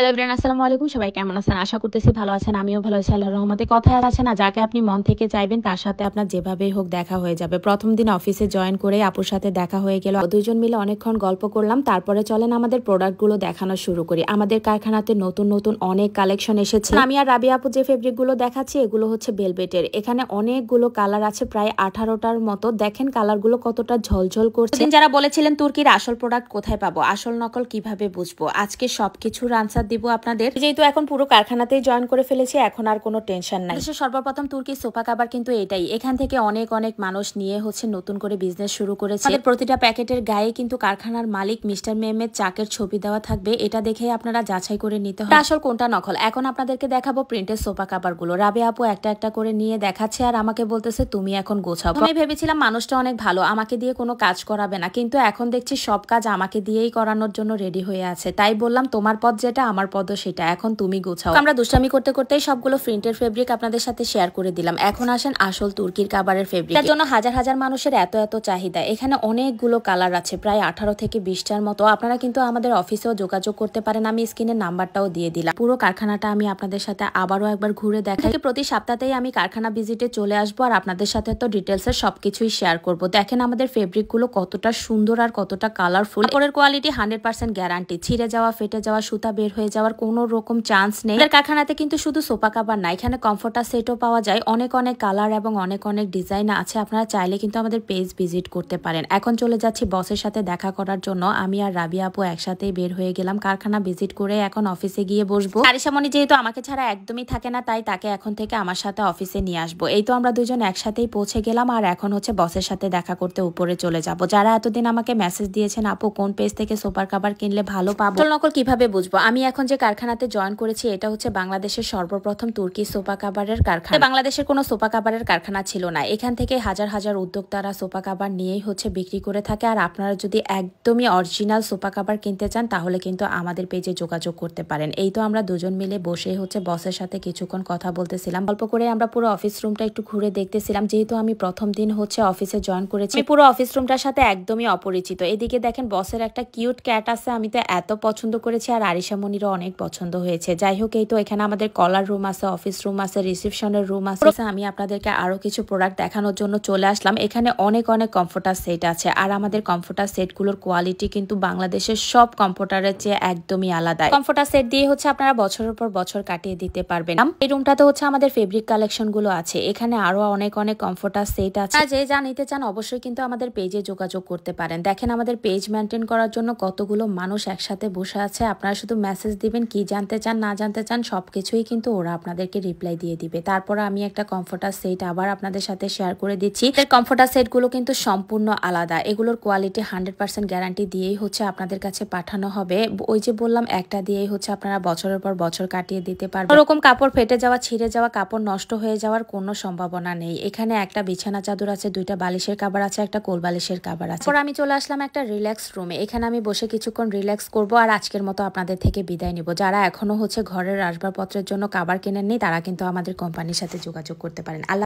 Hello everyone, আসসালামু আলাইকুম। সবাই কেমন আছেন? আশা করতেছি ভালো আছেন। আমিও ভালো আছি আল্লাহর রহমতে। কথায় আছে না, যাকে আপনি মন থেকে চাইবেন তার সাথে আপনার যেভাবেই হোক দেখা হয়ে যাবে। প্রথম দিন অফিসে জয়েন করে আপুর সাথে দেখা হয়ে গেল। দুইজন মিলে অনেকক্ষণ গল্প করলাম। তারপরে চলেন আমাদের প্রোডাক্টগুলো দেখানো শুরু করি। আমাদের কারখানাতে নতুন নতুন অনেক কালেকশন এসেছে। আমি আর রাবিয়া আপু যে ফেব্রিকগুলো দেখাচ্ছি এগুলো হচ্ছে ভেলভেটের। এখানে অনেকগুলো কালার আছে, প্রায় 18টার মতো। দেখেন কালারগুলো কতটা ঝলঝল করছে। যারা বলেছিলেন তুর্কির আসল প্রোডাক্ট কোথায় পাবো, আসল নকল কিভাবে বুঝবো, আজকে সবকিছুর আনসার দিব আপনাদের। যেহেতু এখন পুরো কারখানাতেই জয়েন করে ফেলেছি, এখন আর কোনো টেনশন নাই। সর্বপ্রথম তুর্কির সোফা কাভার কিন্তু এটাই। এখান থেকে অনেক অনেক মানুষ নিয়ে হচ্ছে নতুন করে বিজনেস শুরু করেছে। প্রতিটা প্যাকেটের গায়ে কিন্তু কারখানার মালিক মিস্টার মেহমেদ চাকের ছবি দেওয়া থাকবে। এটা দেখে আপনারা যাচাই করে নিতে হবে আসল কোনটা নকল। এখন আপনাদেরকে দেখাবো প্রিন্টের সোফা কাভার গুলো। রাবে আপু একটা একটা করে নিয়ে দেখাচ্ছে আর আমাকে বলতেছে তুমি এখন গোছাও। আমি ভেবেছিলাম মানুষটা অনেক ভালো, আমাকে দিয়ে কোনো কাজ করাবে না, কিন্তু এখন দেখছি সব কাজ আমাকে দিয়েই করানোর জন্য রেডি হয়ে আছে। তাই বললাম তোমার পদ যেটা আমার পদও সেটা, এখন তুমি গোছাও। আমরা দুষ্টামি করতে করতেই সবগুলো প্রিন্টের ফেব্রিক আপনাদের সাথে শেয়ার করে দিলাম। এখন আসেন আসল তুর্কির কাভারের ফেব্রিক। তার জন্য হাজার হাজার মানুষের এত এত চাহিদা। এখানে অনেকগুলো কালার আছে, প্রায় 18 থেকে 20টার মতো। আপনারা কিন্তু আমাদের অফিসেও যোগাযোগ করতে পারেন, আমি স্ক্রিনের নাম্বারটাও দিয়ে দিলাম। পুরো কারখানাটা আমি আপনাদের সাথে আবারও একবার ঘুরে দেখাই। প্রতি সপ্তাহতেই আমি কারখানা ভিজিটে চলে আসবো আর আপনাদের সাথে তো ডিটেলসের সবকিছুই শেয়ার করব। দেখেন আমাদের ফেব্রিক গুলো কতটা সুন্দর আর কতটা কালারফুল। কাপড়ের কোয়ালিটি 100% গ্যারান্টি। ছিঁড়ে যাওয়া, ফেটে যাওয়া, সুতা বের হয়ে যাওয়ার কোনো রকম চান্স নেই। কারখানাতে কিন্তু শুধু সোফা কাভার না, এখানে কমফোর্টার সেটও পাওয়া যায়। অনেক অনেক কালার এবং অনেক অনেক ডিজাইন আছে। আপনারা চাইলে কিন্তু আমাদের পেজ ভিজিট করতে পারেন। এখন চলে যাচ্ছি বসের সাথে দেখা করার জন্য। আমি আর রাবিয়া আপু একসাথেই বের হয়ে গেলাম কারখানা ভিজিট করে। এখন অফিসে গিয়ে বসবো। আরিশামণি যেহেতু আমাকে ছাড়া একদমই থাকে না, তাই তাকে এখন থেকে আমার সাথে অফিসে নিয়ে আসবো। এই তো আমরা দুজন একসাথেই পৌঁছে গেলাম আর এখন হচ্ছে বসের সাথে দেখা করতে উপরে চলে যাব। যারা এতদিন আমাকে মেসেজ দিয়েছেন আপু কোন পেজ থেকে সোফার কাভার কিনলে ভালো পাবো, আসল নকল কিভাবে বুঝবো, আমি এখন যে কারখানাতে জয়েন করেছি এটা হচ্ছে বাংলাদেশের সর্বপ্রথম তুর্কি সোফা কাভারের কারখানা। বাংলাদেশের কোনো সোফা কাভারের কারখানা ছিল না। এখান থেকে হাজার হাজার উদ্যোক্তারা সোফা কাভার নিয়েই হচ্ছে বিক্রি করে থাকে। আর আপনারা যদি একদমই অরিজিনাল সোফা কাভার কিনতে চান তাহলে কিন্তু আমাদের পেজে যোগাযোগ করতে পারেন। এই তো আমরা দুজন মিলে বসে হচ্ছে বসের সাথে কিছুক্ষণ কথা বলতেছিলাম। গল্প করে আমরা পুরো অফিস রুমটা একটু ঘুরে দেখতেছিলাম। যেহেতু আমি প্রথম দিন হচ্ছে অফিসে জয়েন করেছি, পুরো অফিস রুমটার সাথে একদমই অপরিচিত। এদিকে দেখেন বসের একটা কিউট ক্যাট আছে, আমি তো এত পছন্দ করেছি আর আরিশামণিরও অনেক পছন্দ হয়েছে। যাই হোক, এই তো এখানে আমাদের কলার রুম আছে, অফিস রুম আছে, রিসেপশনের রুম আছে। আমি আপনাদেরকে আরো কিছু প্রোডাক্ট দেখানোর জন্য চলে আসলাম। এখানে অনেক অনেক কমফোর্টার সেট আছে আর আমাদের কমফোর্টার সেটগুলোর কোয়ালিটি কিন্তু বাংলাদেশের সব কমফোর্টারের চেয়ে একদমই আলাদা। কমফোর্টার সেট দিয়ে হচ্ছে আপনারা বছরের পর বছর কাটিয়ে দিতে পারবেন। এই রুমটাতে হচ্ছে আমাদের ফেব্রিক কালেকশন গুলো আছে। এখানে আরো অনেক অনেক কমফোর্টার সেট আছে। যে যা নিতে চান অবশ্যই কিন্তু আমাদের পেজে যোগাযোগ করতে পারেন। দেখেন আমাদের পেজ মেনটেন করার জন্য কতগুলো মানুষ একসাথে বসে আছে। আপনারা শুধু মেসেজ দিবেন, কি জানতে চান না জানতে চান সবকিছুই কিন্তু ওরা আপনাদেরকে রিপ্লাই দিয়ে দিবে। তারপর আমি একটা কমফোর্টার সেট আবার আপনাদের সাথে শেয়ার করে দিচ্ছি। কমফোর্টার সেট গুলো কিন্তু সম্পূর্ণ আলাদা। এগুলোর কোয়ালিটি 100% গ্যারান্টি দিয়েই হচ্ছে আপনাদের কাছে পাঠানো হবে। ওই যে বললাম, একটা দিয়েই হচ্ছে আপনারা বছরের পর বছর কাটিয়ে দিতে পারবেন। ওরকম কাপড় ফেটে যাওয়া, ছিঁড়ে যাওয়া, কাপড় নষ্ট হয়ে যাওয়ার কোনো সম্ভাবনা নেই। এখানে একটা বিছানা চাদর আছে, 2টা বালিশের কাভার আছে, একটা কোল বালিশের কাভার আছে। পরে আমি চলে আসলাম একটা রিল্যাক্স রুমে। এখানে আমি বসে কিছুক্ষণ রিল্যাক্স করব আর আজকের মতো আপনাদের থেকে বিদায় নিব। যারা এখনো হচ্ছে ঘরের আসবাবপত্রের জন্য কাভার কেনেননি তারা কিন্তু আমাদের কোম্পানির সাথে যোগাযোগ করতে পারেন। আল্লাহ।